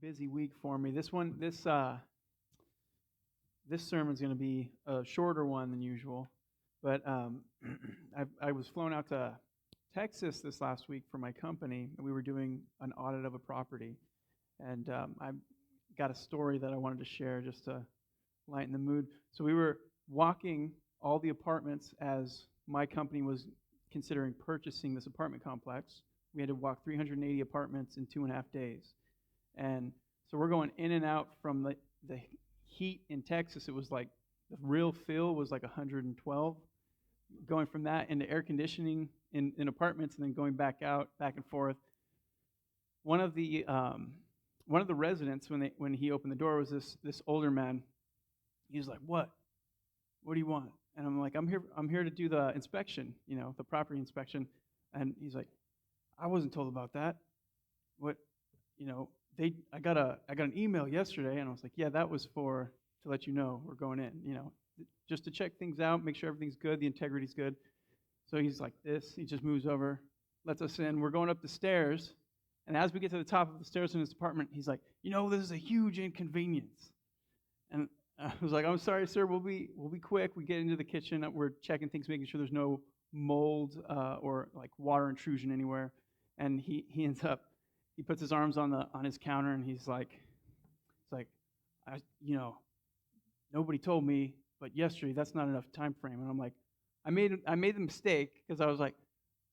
busy week for me. This sermon's going to be a shorter one than usual, but I was flown out to Texas this last week for my company, and we were doing an audit of a property, and I got a story that I wanted to share just to lighten the mood. So we were walking all the apartments as my company was considering purchasing this apartment complex. We had to walk 380 apartments in 2.5 days. And so we're going in and out from the heat in Texas. It was like the real feel was like 112. Going from that into air conditioning in apartments and then going back out, back and forth. One of the one of the residents when he opened the door was this older man. He was like, "What? What do you want?" And I'm like, I'm here to do the inspection, the property inspection." And he's like, "I wasn't told about that. What, I got an email yesterday." And I was like, "Yeah, that was to let you know we're going in, just to check things out, make sure everything's good, the integrity's good." So he's like this. He just moves over, lets us in. We're going up the stairs, and as we get to the top of the stairs in his apartment, he's like, "This is a huge inconvenience." And I was like, "I'm sorry, sir. We'll be quick." We get into the kitchen. We're checking things, making sure there's no mold or like water intrusion anywhere. And he puts his arms on his counter, and he's like, "I, nobody told me, but yesterday that's not enough time frame." And I'm like, I made the mistake because I was like,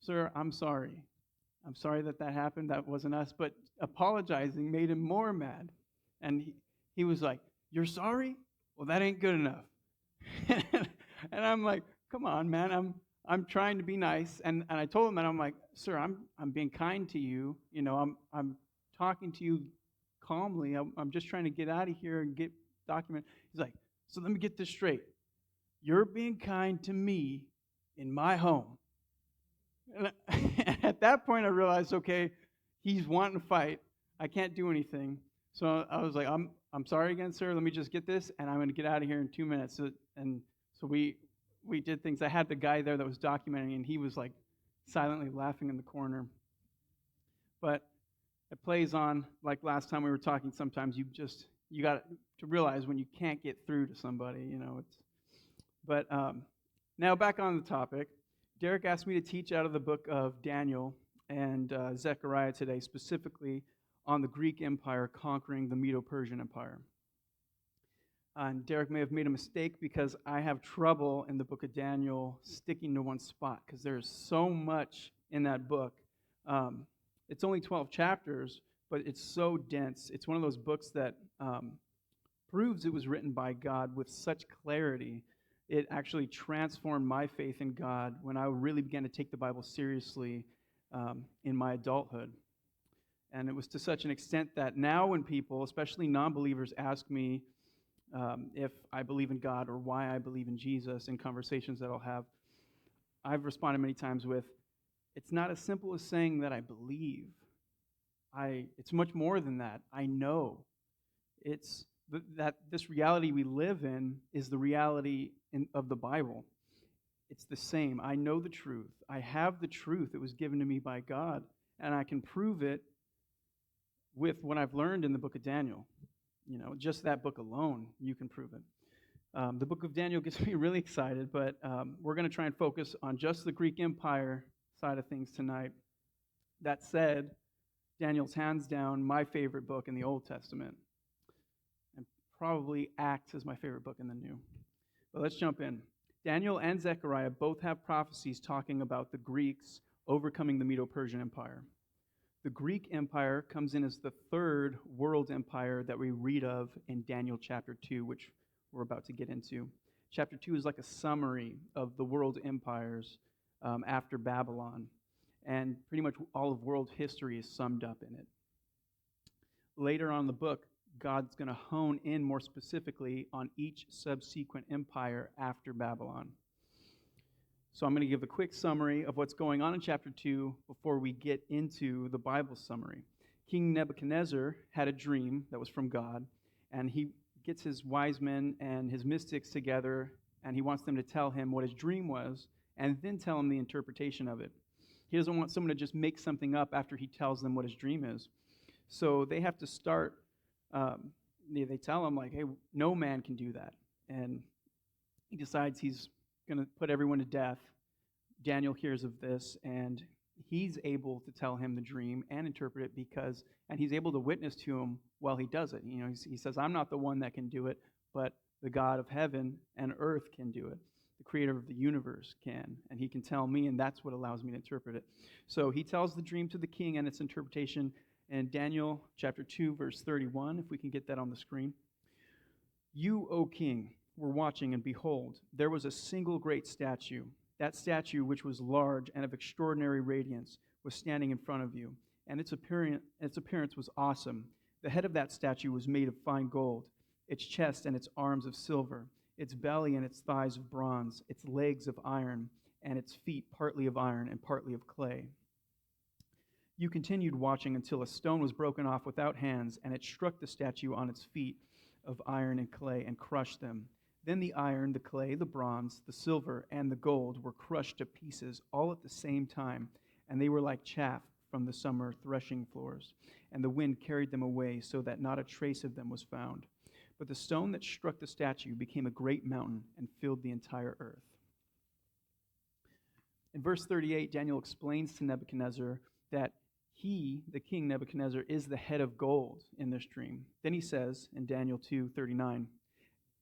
"Sir, I'm sorry. I'm sorry that happened. That wasn't us." But apologizing made him more mad, and he was like, "You're sorry? Well, that ain't good enough." And I'm like, "Come on, man. I'm trying to be nice." And I told him, and I'm like, "Sir, I'm being kind to you. I'm talking to you calmly. I'm just trying to get out of here and get document." He's like, "So let me get this straight. You're being kind to me in my home." And at that point, I realized, okay, he's wanting to fight. I can't do anything. So I was like, I'm sorry again, sir. Let me just get this, and I'm going to get out of here in 2 minutes." So we did things. I had the guy there that was documenting, and he was like silently laughing in the corner. But it plays on like last time we were talking. Sometimes you got to realize when you can't get through to somebody. But now back on the topic. Derek asked me to teach out of the book of Daniel and Zechariah today, specifically on the Greek Empire conquering the Medo-Persian Empire. And Derek may have made a mistake because I have trouble in the book of Daniel sticking to one spot because there's so much in that book. It's only 12 chapters, but it's so dense. It's one of those books that proves it was written by God with such clarity. It actually transformed my faith in God when I really began to take the Bible seriously in my adulthood. And it was to such an extent that now when people, especially non-believers, ask me if I believe in God or why I believe in Jesus in conversations that I'll have, I've responded many times with, "It's not as simple as saying that I believe. It's much more than that. I know. It's that this reality we live in is the reality of the Bible. It's the same. I know the truth. I have the truth. It was given to me by God, and I can prove it with what I've learned in the book of Daniel. Just that book alone, you can prove it." The book of Daniel gets me really excited, but we're going to try and focus on just the Greek Empire side of things tonight. That said, Daniel's hands down my favorite book in the Old Testament, and probably acts as my favorite book in the New. But let's jump in. Daniel and Zechariah both have prophecies talking about the Greeks overcoming the Medo-Persian Empire. The Greek Empire comes in as the third world empire that we read of in Daniel chapter 2, which we're about to get into. Chapter 2 is like a summary of the world empires after Babylon, and pretty much all of world history is summed up in it. Later on in the book, God's going to hone in more specifically on each subsequent empire after Babylon. So I'm going to give a quick summary of what's going on in chapter 2 before we get into the Bible summary. King Nebuchadnezzar had a dream that was from God, and he gets his wise men and his mystics together, and he wants them to tell him what his dream was, and then tell him the interpretation of it. He doesn't want someone to just make something up after he tells them what his dream is. So they have to start They tell him, like, hey, no man can do that. And he decides he's going to put everyone to death. Daniel hears of this, and he's able to tell him the dream and interpret it and he's able to witness to him while he does it. He says, I'm not the one that can do it, but the God of heaven and earth can do it. The creator of the universe can, and he can tell me, and that's what allows me to interpret it. So he tells the dream to the king and its interpretation in Daniel chapter 2, verse 31, if we can get that on the screen. You, O king, were watching, and behold, there was a single great statue. That statue, which was large and of extraordinary radiance, was standing in front of you, and its appearance was awesome. The head of that statue was made of fine gold, its chest and its arms of silver, its belly and its thighs of bronze, its legs of iron, and its feet partly of iron and partly of clay. You continued watching until a stone was broken off without hands, and it struck the statue on its feet of iron and clay and crushed them. Then the iron, the clay, the bronze, the silver, and the gold were crushed to pieces all at the same time, and they were like chaff from the summer threshing floors. And the wind carried them away so that not a trace of them was found. But the stone that struck the statue became a great mountain and filled the entire earth. In verse 38, Daniel explains to Nebuchadnezzar that he, the king Nebuchadnezzar, is the head of gold in this dream. Then he says in Daniel 2:39,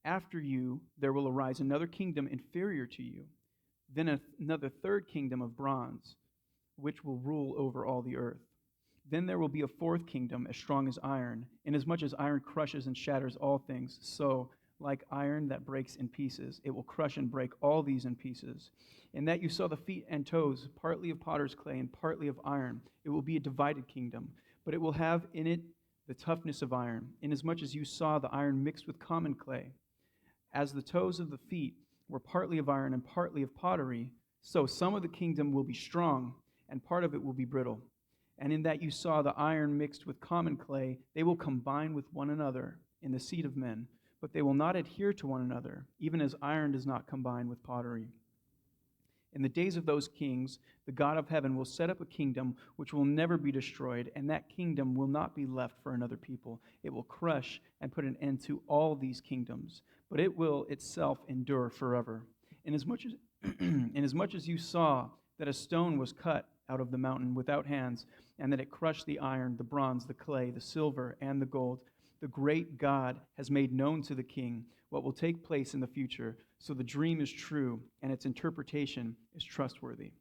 after you there will arise another kingdom inferior to you, then another third kingdom of bronze, which will rule over all the earth. Then there will be a fourth kingdom as strong as iron, inasmuch as iron crushes and shatters all things, so, like iron that breaks in pieces, it will crush and break all these in pieces. In that you saw the feet and toes, partly of potter's clay and partly of iron. It will be a divided kingdom, but it will have in it the toughness of iron, inasmuch as you saw the iron mixed with common clay. As the toes of the feet were partly of iron and partly of pottery, so some of the kingdom will be strong, and part of it will be brittle. And in that you saw the iron mixed with common clay, they will combine with one another in the seed of men, but they will not adhere to one another, even as iron does not combine with pottery. In the days of those kings, the God of heaven will set up a kingdom which will never be destroyed, and that kingdom will not be left for another people. It will crush and put an end to all these kingdoms, but it will itself endure forever. Inasmuch as you saw that a stone was cut out of the mountain without hands, and that it crushed the iron, the bronze, the clay, the silver, and the gold, the great God has made known to the king what will take place in the future. So the dream is true, and its interpretation is trustworthy.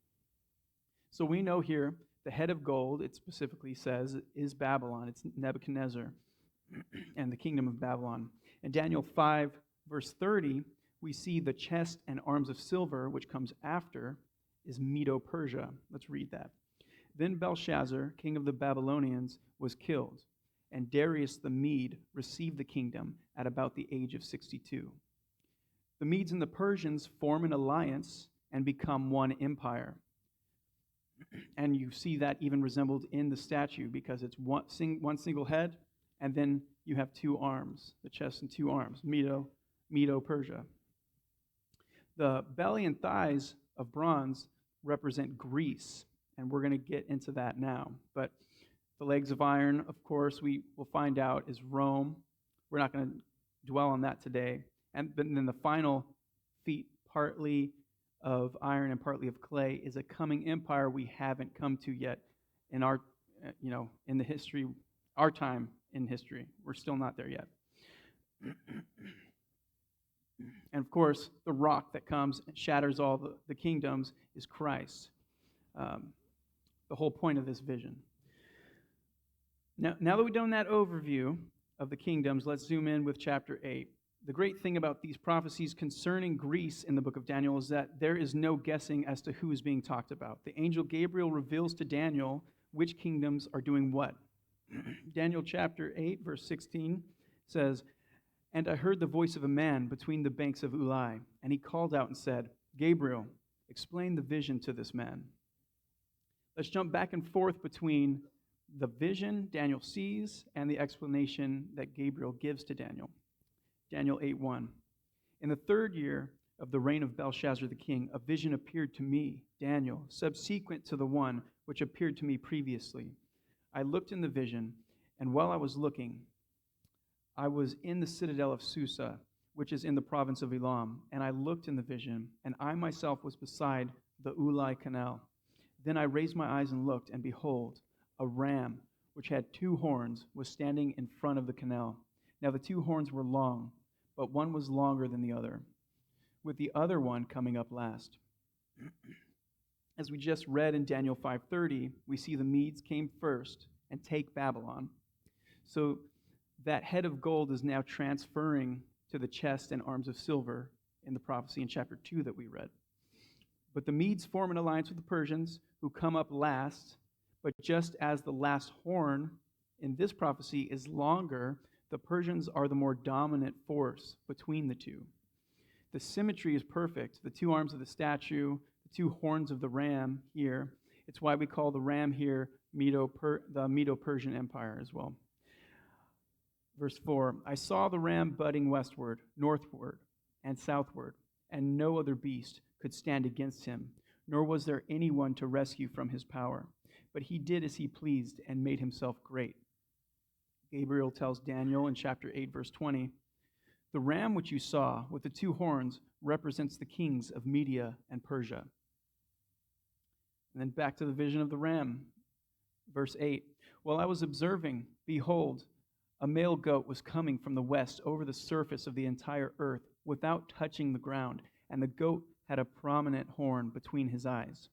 So we know here the head of gold, it specifically says, is Babylon. It's Nebuchadnezzar and the kingdom of Babylon. In Daniel 5, verse 30, we see the chest and arms of silver, which comes after, is Medo-Persia. Let's read that. Then Belshazzar, king of the Babylonians, was killed, and Darius the Mede received the kingdom at about the age of 62. The Medes and the Persians form an alliance and become one empire. And you see that even resembled in the statue, because it's one single head, and then you have two arms, the chest and two arms, Medo-Persia. The belly and thighs of bronze represent Greece, and we're going to get into that now. But the legs of iron, of course, we will find out is Rome. We're not going to dwell on that today. But then the final feet, partly of iron and partly of clay, is a coming empire we haven't come to yet in our, in the history, our time in history. We're still not there yet. And of course, the rock that comes and shatters all the kingdoms is Christ. The whole point of this vision. Now that we've done that overview of the kingdoms, let's zoom in with chapter 8. The great thing about these prophecies concerning Greece in the book of Daniel is that there is no guessing as to who is being talked about. The angel Gabriel reveals to Daniel which kingdoms are doing what. Daniel chapter 8, verse 16 says, "And I heard the voice of a man between the banks of Ulai, and he called out and said, 'Gabriel, explain the vision to this man.'" Let's jump back and forth between the vision Daniel sees and the explanation that Gabriel gives to Daniel. Daniel 8:1. "In the third year of the reign of Belshazzar the king, a vision appeared to me, Daniel, subsequent to the one which appeared to me previously. I looked in the vision, and while I was looking, I was in the citadel of Susa, which is in the province of Elam, and I looked in the vision, and I myself was beside the Ulai canal. Then I raised my eyes and looked, and behold, a ram, which had two horns, was standing in front of the canal. Now the two horns were long, but one was longer than the other, with the other one coming up last. As we just read in Daniel 5:30, we see the Medes came first and take Babylon. So that head of gold is now transferring to the chest and arms of silver in the prophecy in chapter 2 that we read. But the Medes form an alliance with the Persians, who come up last. But just as the last horn in this prophecy is longer, the Persians are the more dominant force between the two. The symmetry is perfect. The two arms of the statue, the two horns of the ram here. It's why we call the ram here the Medo-Persian Empire as well. Verse 4, I saw the ram budding westward, northward, and southward, and no other beast could stand against him, nor was there anyone to rescue from his power. But he did as he pleased and made himself great. Gabriel tells Daniel in chapter 8, verse 20, the ram which you saw with the two horns represents the kings of Media and Persia. And then back to the vision of the ram, verse 8, while I was observing, behold, a male goat was coming from the west over the surface of the entire earth without touching the ground, and the goat had a prominent horn between his eyes.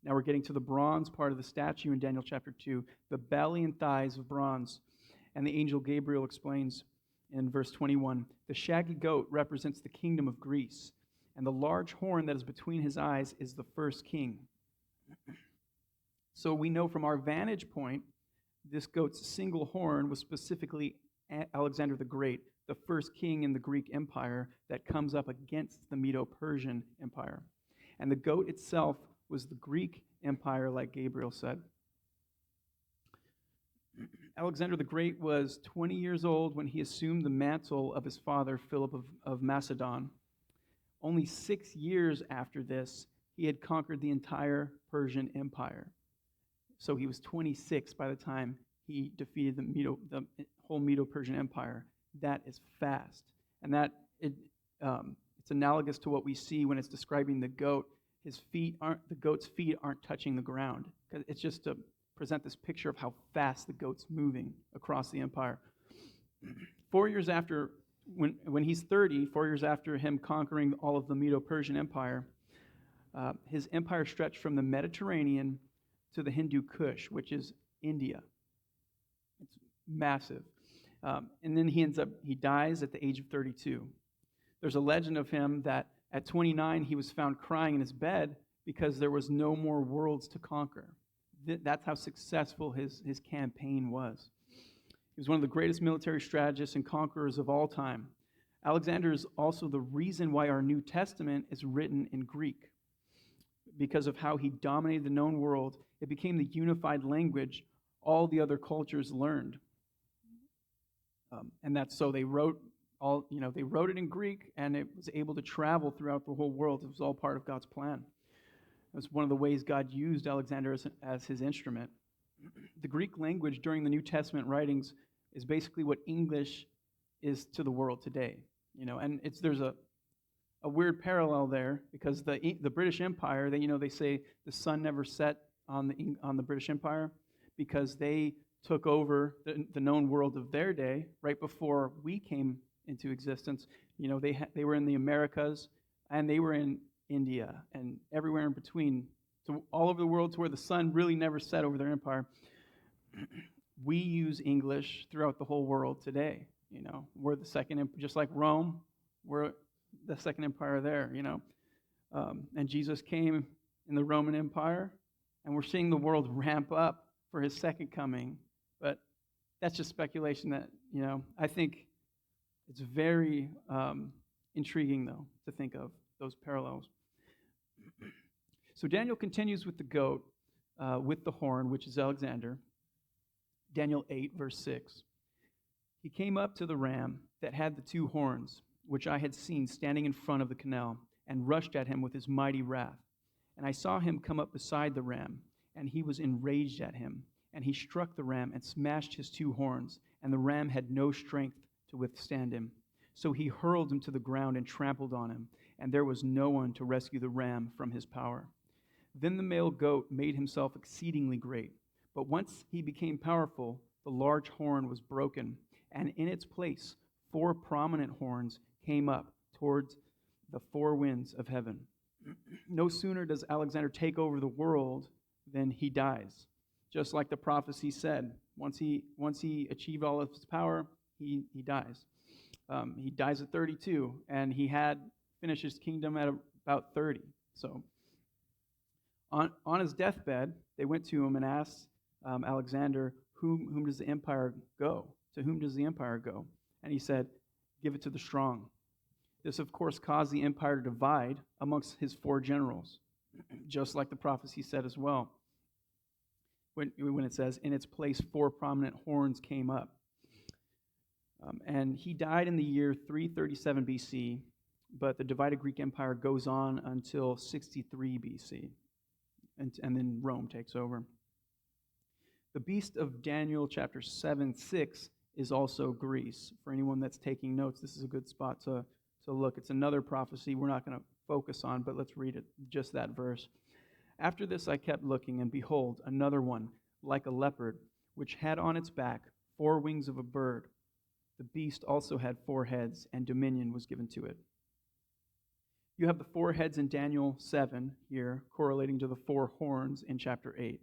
Now we're getting to the bronze part of the statue in Daniel chapter 2, the belly and thighs of bronze. And the angel Gabriel explains in verse 21, the shaggy goat represents the kingdom of Greece, and the large horn that is between his eyes is the first king. So we know from our vantage point, this goat's single horn was specifically Alexander the Great, the first king in the Greek Empire that comes up against the Medo-Persian Empire. And the goat itself was the Greek Empire, like Gabriel said. Alexander the Great was 20 years old when he assumed the mantle of his father, Philip of Macedon. Only 6 years after this, he had conquered the entire Persian Empire. So he was 26 by the time he defeated the whole Medo-Persian Empire. That is fast. And it's analogous to what we see when it's describing the goat. The goat's feet aren't touching the ground. It's just to present this picture of how fast the goat's moving across the empire. 4 years after, when he's 30, 4 years after him conquering all of the Medo-Persian Empire, his empire stretched from the Mediterranean to the Hindu Kush, which is India. It's massive. And then he dies at the age of 32. There's a legend of him that at 29, he was found crying in his bed because there was no more worlds to conquer. That's how successful his campaign was. He was one of the greatest military strategists and conquerors of all time. Alexander is also the reason why our New Testament is written in Greek. Because of how he dominated the known world, it became the unified language all the other cultures learned. And that's so they wrote it in Greek, and it was able to travel throughout the whole world. It was all part of God's plan. It was one of the ways God used Alexander as his instrument. The Greek language during the New Testament writings is basically what English is to the world today. And there's a weird parallel there because the British Empire, they say the sun never set on the British Empire because they took over the known world of their day right before we came into existence. They were in the Americas and they were in India and everywhere in between, so all over the world to where the sun really never set over their empire. We use English throughout the whole world today. We're the second, just like Rome, we're the second empire there. And Jesus came in the Roman Empire, and we're seeing the world ramp up for his second coming. But that's just speculation that, I think it's very intriguing, though, to think of those parallels. So Daniel continues with the goat, with the horn, which is Alexander. Daniel 8, verse 6. He came up to the ram that had the two horns, which I had seen standing in front of the canal, and rushed at him with his mighty wrath. And I saw him come up beside the ram, and he was enraged at him. And he struck the ram and smashed his two horns, and the ram had no strength to withstand him. So he hurled him to the ground and trampled on him, and there was no one to rescue the ram from his power. Then the male goat made himself exceedingly great. But once he became powerful, the large horn was broken, and in its place 4 prominent horns came up towards the 4 winds of heaven. No sooner does Alexander take over the world than he dies. Just like the prophecy said, once he achieved all of his power, he dies. He dies at 32, and he had finished his kingdom at about 30. So on his deathbed, they went to him and asked Alexander, whom does the empire go? To whom does the empire go? And he said, give it to the strong. This, of course, caused the empire to divide amongst his 4 generals, just like the prophecy said as well. When it says, in its place 4 prominent horns came up. And he died in the year 337 BC, but the divided Greek Empire goes on until 63 BC, and then Rome takes over. The beast of Daniel chapter 7:6 is also Greece. For anyone that's taking notes, this is a good spot to look. It's another prophecy we're not going to focus on, but let's read it, just that verse. After this I kept looking, and behold, another one, like a leopard, which had on its back 4 wings of a bird. The beast also had 4 heads, and dominion was given to it. You have the 4 heads in Daniel 7 here, correlating to the 4 horns in chapter 8.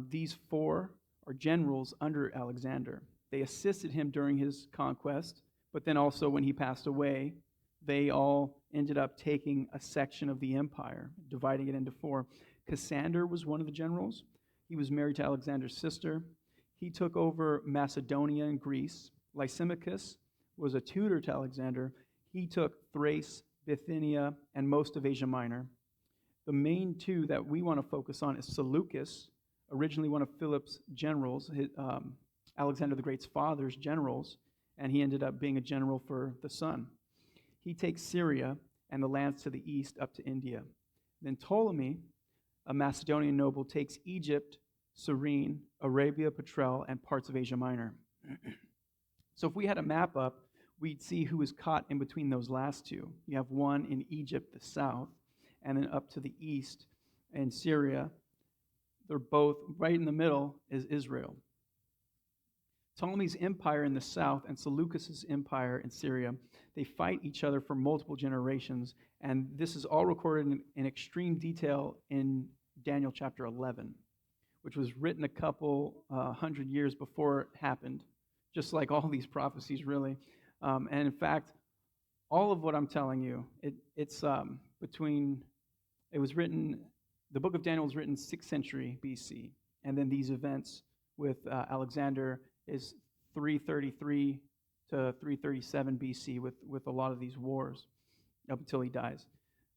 These 4 are generals under Alexander. They assisted him during his conquest, but then also when he passed away, they all ended up taking a section of the empire, dividing it into 4. Cassander was one of the generals. He was married to Alexander's sister. He took over Macedonia and Greece. Lysimachus was a tutor to Alexander. He took Thrace, Bithynia, and most of Asia Minor. The main 2 that we want to focus on is Seleucus, originally one of Philip's generals, Alexander the Great's father's generals, and he ended up being a general for the son. He takes Syria and the lands to the east up to India. Then Ptolemy, a Macedonian noble, takes Egypt, Cyrene, Arabia, Petraea, and parts of Asia Minor. So if we had a map up, we'd see who was caught in between those last 2. You have one in Egypt, the south, and then up to the east in Syria. They're both right in the middle is Israel. Ptolemy's empire in the south and Seleucus' empire in Syria, they fight each other for multiple generations, and this is all recorded in extreme detail in Daniel chapter 11, which was written a couple 100 years before it happened, just like all these prophecies, really. And in fact, all of what I'm telling you, the book of Daniel was written 6th century BC, and then these events with Alexander is 333 to 337 BC with a lot of these wars up until he dies.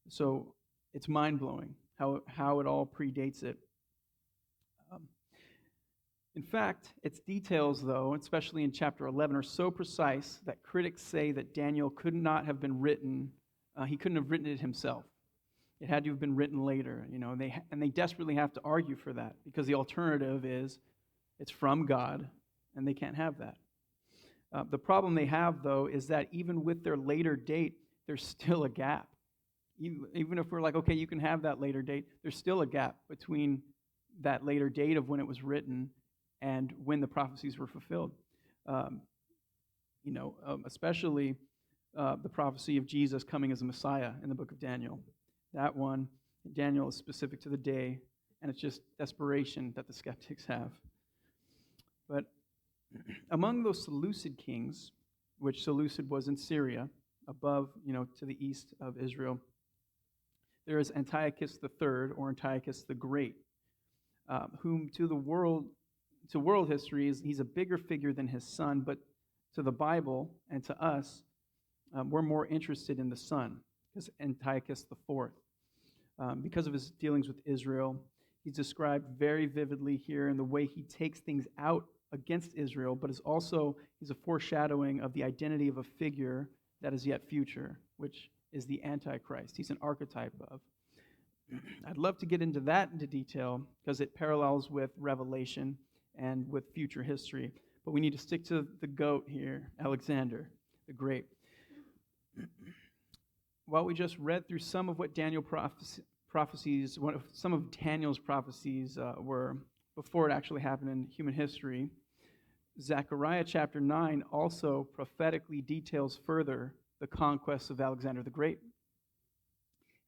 So it's mind-blowing how it all predates it. In fact, its details, though, especially in chapter 11, are so precise that critics say that Daniel could not have been written, he couldn't have written it himself. It had to have been written later, and they desperately have to argue for that, because the alternative is it's from God, and they can't have that. The problem they have, though, is that even with their later date, there's still a gap. Even if we're like, okay, you can have that later date, there's still a gap between that later date of when it was written and when the prophecies were fulfilled. Especially the prophecy of Jesus coming as a Messiah in the book of Daniel. That one, Daniel, is specific to the day, and it's just desperation that the skeptics have. But among those Seleucid kings, which Seleucid was in Syria, above, to the east of Israel, there is Antiochus III, or Antiochus the Great, whom to world history, he's a bigger figure than his son, but to the Bible and to us, we're more interested in the son, because Antiochus IV. Because of his dealings with Israel, he's described very vividly here in the way he takes things out against Israel, but he's a foreshadowing of the identity of a figure that is yet future, which is the Antichrist. He's an archetype of. I'd love to get into detail because it parallels with Revelation and with future history. but we need to stick to the GOAT here, Alexander the Great. While we just read through some of what some of Daniel's prophecies were before it actually happened in human history, Zechariah chapter 9 also prophetically details further the conquests of Alexander the Great.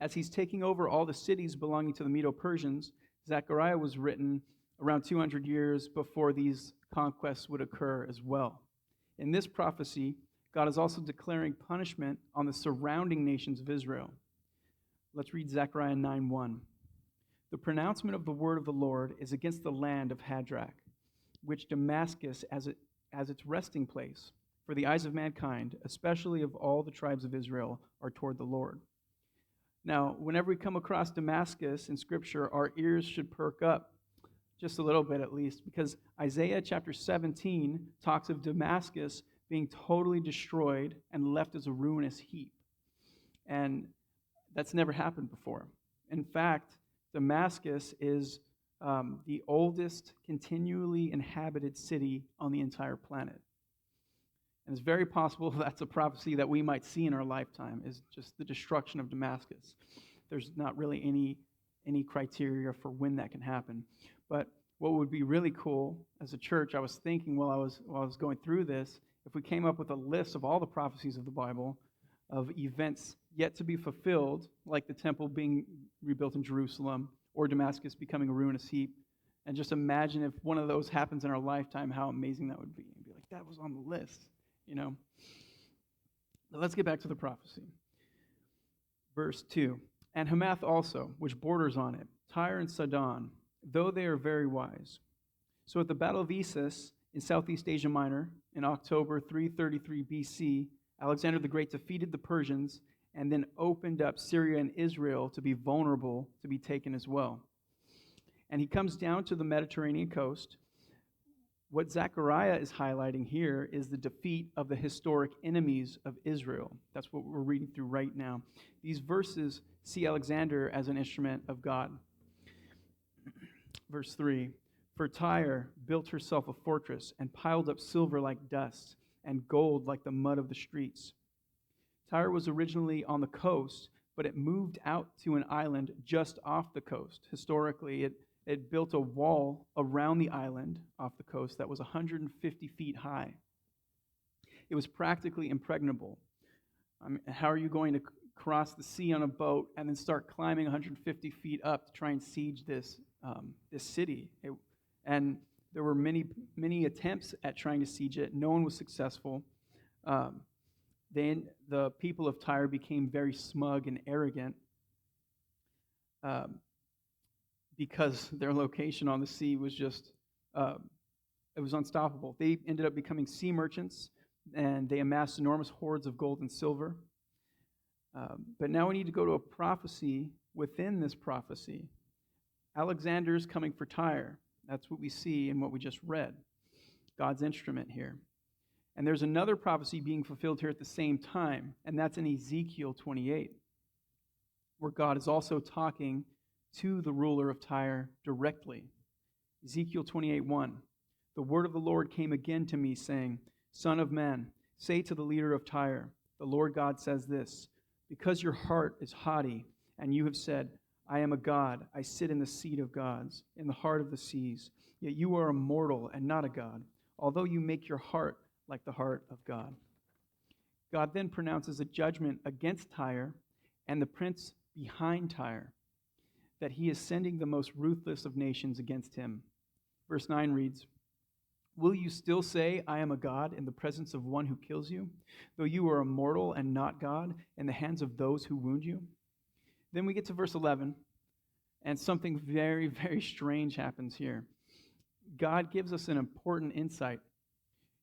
As he's taking over all the cities belonging to the Medo-Persians, Zechariah was written around 200 years before these conquests would occur as well. In this prophecy, God is also declaring punishment on the surrounding nations of Israel. Let's read Zechariah 9:1. The pronouncement of the word of the Lord is against the land of Hadrach, which Damascus as its resting place, for the eyes of mankind, especially of all the tribes of Israel, are toward the Lord. Now, whenever we come across Damascus in Scripture, our ears should perk up just a little bit at least, because Isaiah chapter 17 talks of Damascus being totally destroyed and left as a ruinous heap. And that's never happened before. In fact, Damascus is the oldest continually inhabited city on the entire planet. And it's very possible that's a prophecy that we might see in our lifetime, is just the destruction of Damascus. There's not really any criteria for when that can happen. But what would be really cool as a church, I was thinking while I was going through this, if we came up with a list of all the prophecies of the Bible, of events yet to be fulfilled, like the temple being rebuilt in Jerusalem, or Damascus becoming a ruinous heap, and just imagine if one of those happens in our lifetime, how amazing that would be. And be like, that was on the list, you know. But let's get back to the prophecy. Verse 2, and Hamath also, which borders on it, Tyre and Sidon, though they are very wise. So at the Battle of Issus in Southeast Asia Minor, in October 333 BC, Alexander the Great defeated the Persians and then opened up Syria and Israel to be vulnerable to be taken as well. And he comes down to the Mediterranean coast. What Zechariah is highlighting here is the defeat of the historic enemies of Israel. That's what we're reading through right now. These verses see Alexander as an instrument of God. Verse 3, for Tyre built herself a fortress and piled up silver like dust and gold like the mud of the streets. Tyre was originally on the coast, but it moved out to an island just off the coast. Historically, it built a wall around the island off the coast that was 150 feet high. It was practically impregnable. How are you going to cross the sea on a boat and then start climbing 150 feet up to try and siege this city? And there were many attempts at trying to siege it. No one was successful. Then the people of Tyre became very smug and arrogant because their location on the sea was just, it was unstoppable. They ended up becoming sea merchants, and they amassed enormous hoards of gold and silver. But now we need to go to a prophecy within this prophecy. Alexander's coming for Tyre. That's what we see in what we just read. God's instrument here. And there's another prophecy being fulfilled here at the same time, and that's in Ezekiel 28, where God is also talking to the ruler of Tyre directly. Ezekiel 28:1. The word of the Lord came again to me, saying, Son of man, say to the leader of Tyre, the Lord God says this, because your heart is haughty, and you have said, I am a god, I sit in the seat of gods, in the heart of the seas. Yet you are a mortal and not a god, although you make your heart like the heart of God. God then pronounces a judgment against Tyre and the prince behind Tyre, that he is sending the most ruthless of nations against him. Verse 9 reads, Will you still say, I am a god, in the presence of one who kills you, though you are a mortal and not God, in the hands of those who wound you? Then we get to verse 11, and something very, very strange happens here. God gives us an important insight.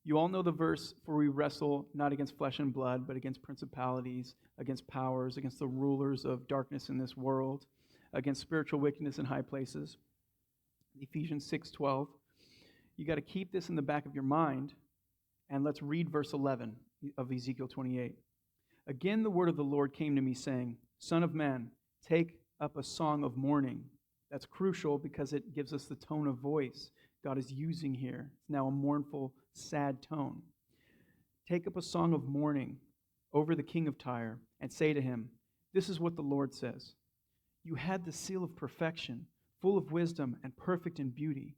You all know the verse, for we wrestle not against flesh and blood, but against principalities, against powers, against the rulers of darkness in this world, against spiritual wickedness in high places. Ephesians 6:12. You got to keep this in the back of your mind, and let's read verse 11 of Ezekiel 28. Again, the word of the Lord came to me, saying, Son of man, take up a song of mourning. That's crucial because it gives us the tone of voice God is using here. It's now a mournful, sad tone. Take up a song of mourning over the king of Tyre and say to him, this is what the Lord says. You had the seal of perfection, full of wisdom and perfect in beauty.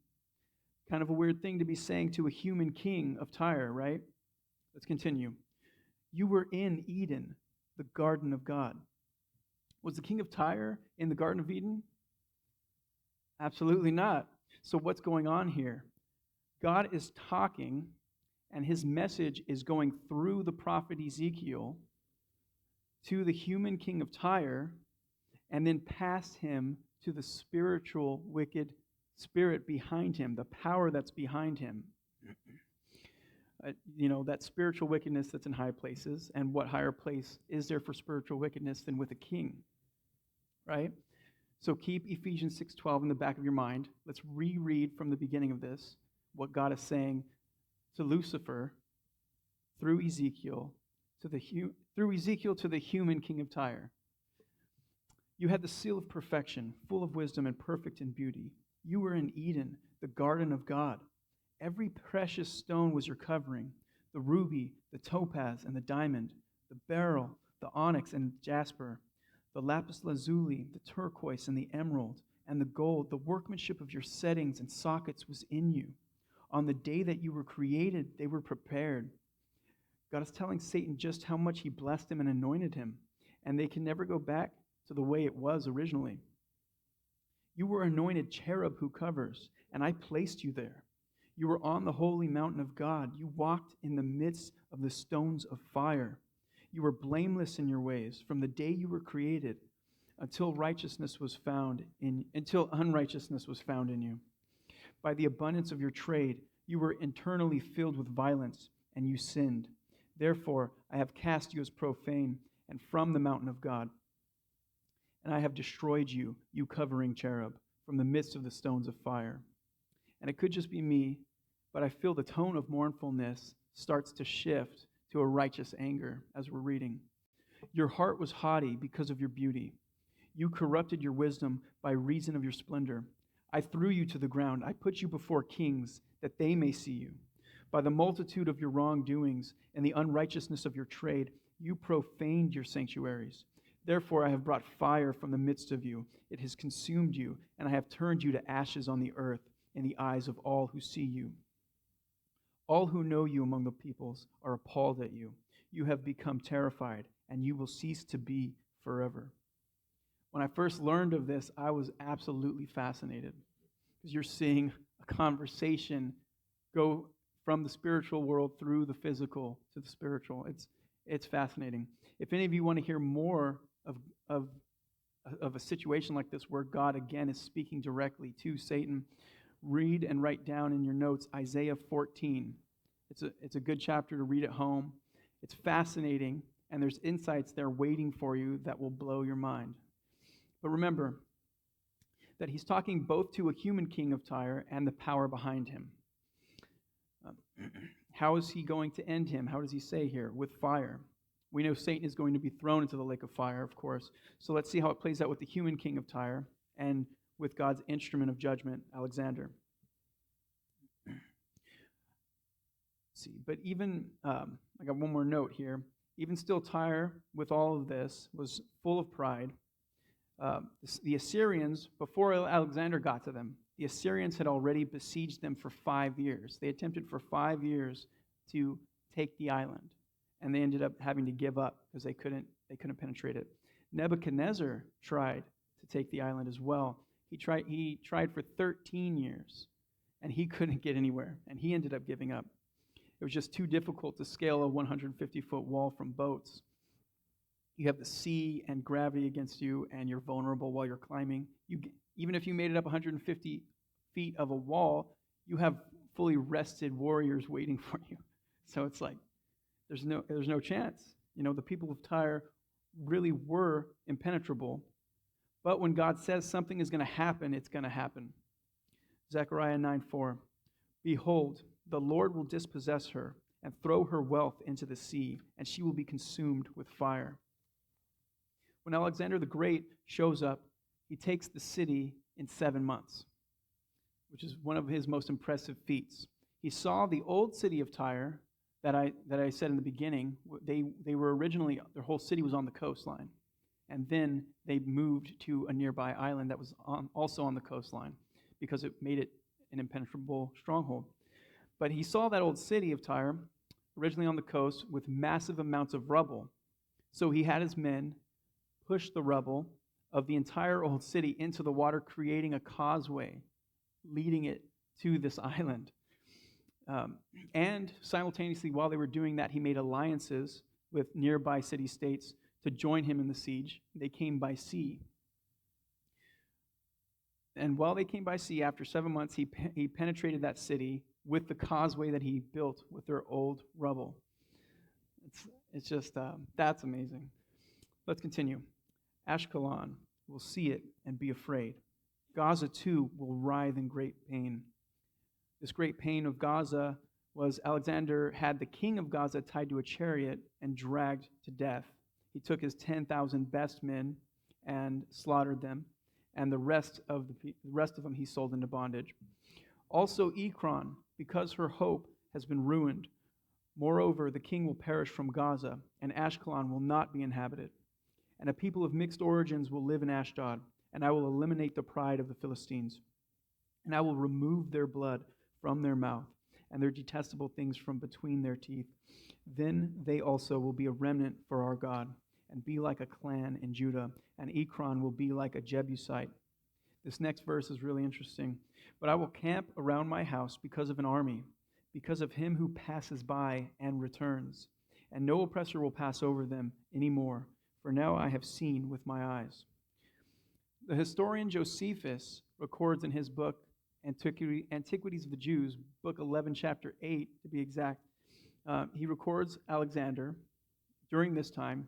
Kind of a weird thing to be saying to a human king of Tyre, right? Let's continue. You were in Eden, the garden of God. Was the king of Tyre in the Garden of Eden? Absolutely not. So what's going on here? God is talking, and his message is going through the prophet Ezekiel to the human king of Tyre, and then past him to the spiritual wicked spirit behind him, the power that's behind him. That spiritual wickedness that's in high places. And what higher place is there for spiritual wickedness than with a king? Right? So keep Ephesians 6:12 in the back of your mind. Let's reread from the beginning of this what God is saying to Lucifer through Ezekiel to the human king of Tyre. You had the seal of perfection, full of wisdom and perfect in beauty. You were in Eden, the garden of God. Every precious stone was your covering, the ruby, the topaz, and the diamond, the beryl, the onyx and jasper, the lapis lazuli, the turquoise and the emerald, and the gold. The workmanship of your settings and sockets was in you. On the day that you were created, they were prepared. God is telling Satan just how much he blessed him and anointed him, and they can never go back to the way it was originally. You were anointed cherub who covers, and I placed you there. You were on the holy mountain of God. You walked in the midst of the stones of fire. You were blameless in your ways from the day you were created until unrighteousness was found in you. By the abundance of your trade, you were internally filled with violence, and you sinned. Therefore, I have cast you as profane and from the mountain of God. And I have destroyed you, you covering cherub, from the midst of the stones of fire. And it could just be me, but I feel the tone of mournfulness starts to shift to a righteous anger as we're reading. Your heart was haughty because of your beauty. You corrupted your wisdom by reason of your splendor. I threw you to the ground. I put you before kings that they may see you. By the multitude of your wrongdoings and the unrighteousness of your trade, you profaned your sanctuaries. Therefore, I have brought fire from the midst of you. It has consumed you, and I have turned you to ashes on the earth in the eyes of all who see you. All who know you among the peoples are appalled at you. You have become terrified, and you will cease to be forever. When I first learned of this, I was absolutely fascinated, because you're seeing a conversation go from the spiritual world through the physical to the spiritual. It's fascinating. If any of you want to hear more of a situation like this where God again is speaking directly to Satan, read and write down in your notes Isaiah 14. It's a good chapter to read at home. It's fascinating, and there's insights there waiting for you that will blow your mind. But remember that he's talking both to a human king of Tyre and the power behind him. How is he going to end him? How does he say here? With fire. We know Satan is going to be thrown into the lake of fire, of course. So let's see how it plays out with the human king of Tyre and with God's instrument of judgment, Alexander. See, but even, I got one more note here. Even still, Tyre, with all of this, was full of pride. The Assyrians, before Alexander got to them, the Assyrians had already besieged them for 5 years. They attempted for 5 years to take the island, and they ended up having to give up because they couldn't penetrate it. Nebuchadnezzar tried to take the island as well. He tried for 13 years, and he couldn't get anywhere, and he ended up giving up. It was just too difficult to scale a 150-foot wall from boats. You have the sea and gravity against you, and you're vulnerable while you're climbing. Even if you made it up 150 feet of a wall, you have fully rested warriors waiting for you. So it's like there's no chance. The people of Tyre really were impenetrable. But when God says something is going to happen, it's going to happen. Zechariah 9:4. Behold, the Lord will dispossess her and throw her wealth into the sea, and she will be consumed with fire. When Alexander the Great shows up, he takes the city in 7 months, which is one of his most impressive feats. He saw the old city of Tyre that I said in the beginning. They were originally, their whole city was on the coastline. And then they moved to a nearby island that was also on the coastline because it made it an impenetrable stronghold. But he saw that old city of Tyre, originally on the coast, with massive amounts of rubble. So he had his men push the rubble of the entire old city into the water, creating a causeway, leading it to this island. And simultaneously, while they were doing that, he made alliances with nearby city-states to join him in the siege. They came by sea. And while they came by sea, after 7 months, he penetrated that city with the causeway that he built with their old rubble. It's just, that's amazing. Let's continue. Ashkelon will see it and be afraid. Gaza, too, will writhe in great pain. This great pain of Gaza was Alexander had the king of Gaza tied to a chariot and dragged to death. He took his 10,000 best men and slaughtered them, and the rest of them he sold into bondage. Also Ekron, because her hope has been ruined. Moreover, the king will perish from Gaza, and Ashkelon will not be inhabited. And a people of mixed origins will live in Ashdod, and I will eliminate the pride of the Philistines. And I will remove their blood from their mouth, and their detestable things from between their teeth. Then they also will be a remnant for our God, and be like a clan in Judah, and Ekron will be like a Jebusite. This next verse is really interesting. But I will camp around my house because of an army, because of him who passes by and returns. And no oppressor will pass over them anymore, for now I have seen with my eyes. The historian Josephus records in his book, Antiquities of the Jews, book 11, chapter 8, to be exact. He records Alexander during this time,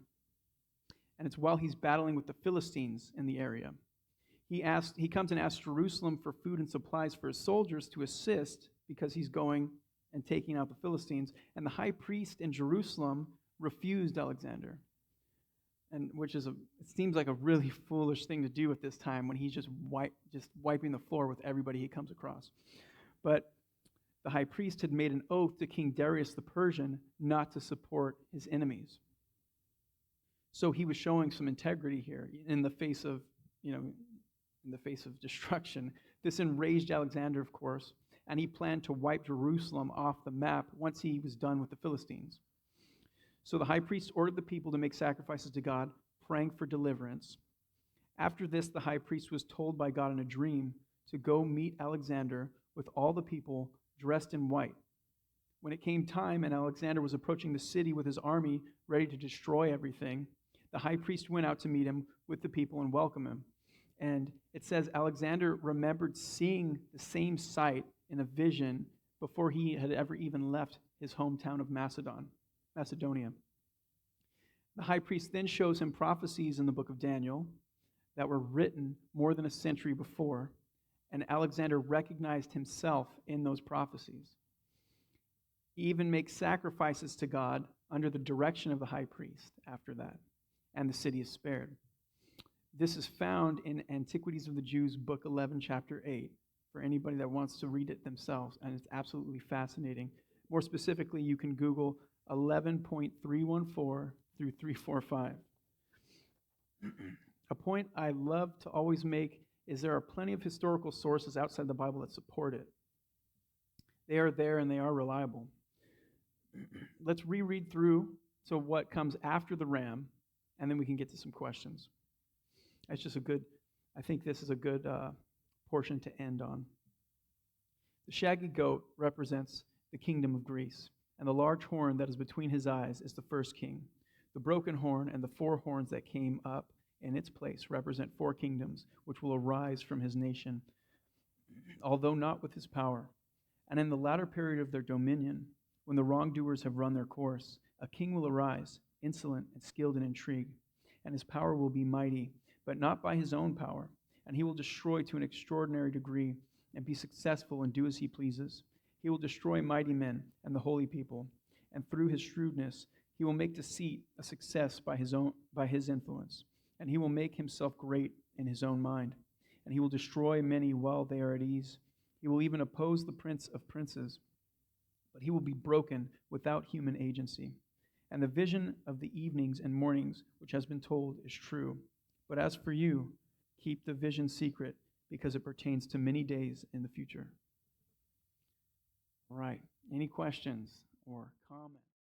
and it's while he's battling with the Philistines in the area. He comes and asks Jerusalem for food and supplies for his soldiers to assist because he's going and taking out the Philistines. And the high priest in Jerusalem refused Alexander, and it seems like a really foolish thing to do at this time when he's just wiping the floor with everybody he comes across. But the high priest had made an oath to King Darius the Persian not to support his enemies. So he was showing some integrity here in the face of destruction. This enraged Alexander, of course, and he planned to wipe Jerusalem off the map once he was done with the Philistines. So the high priest ordered the people to make sacrifices to God, praying for deliverance. After this, the high priest was told by God in a dream to go meet Alexander with all the people dressed in white. When it came time and Alexander was approaching the city with his army ready to destroy everything, the high priest went out to meet him with the people and welcome him. And it says Alexander remembered seeing the same sight in a vision before he had ever even left his hometown of Macedonia. The high priest then shows him prophecies in the book of Daniel that were written more than a century before, and Alexander recognized himself in those prophecies. He even makes sacrifices to God under the direction of the high priest after that, and the city is spared. This is found in Antiquities of the Jews, book 11, chapter 8, for anybody that wants to read it themselves, and it's absolutely fascinating. More specifically, you can Google 11.314 through 345. A point I love to always make is there are plenty of historical sources outside the Bible that support it. They are there and they are reliable. Let's reread through to what comes after the ram, and then we can get to some questions. I think this is a good portion to end on. The shaggy goat represents the kingdom of Greece, and the large horn that is between his eyes is the first king. The broken horn and the four horns that came up in its place represent four kingdoms which will arise from his nation, although not with his power. And in the latter period of their dominion, when the wrongdoers have run their course, a king will arise, insolent and skilled in intrigue, and his power will be mighty, but not by his own power, and he will destroy to an extraordinary degree and be successful and do as he pleases. He will destroy mighty men and the holy people, and through his shrewdness he will make deceit a success by his influence, and he will make himself great in his own mind, and he will destroy many while they are at ease, He will even oppose the prince of princes, but he will be broken without human agency. And the vision of the evenings and mornings which has been told is true. But as for you, keep the vision secret, because it pertains to many days in the future. All right. Any questions or comments?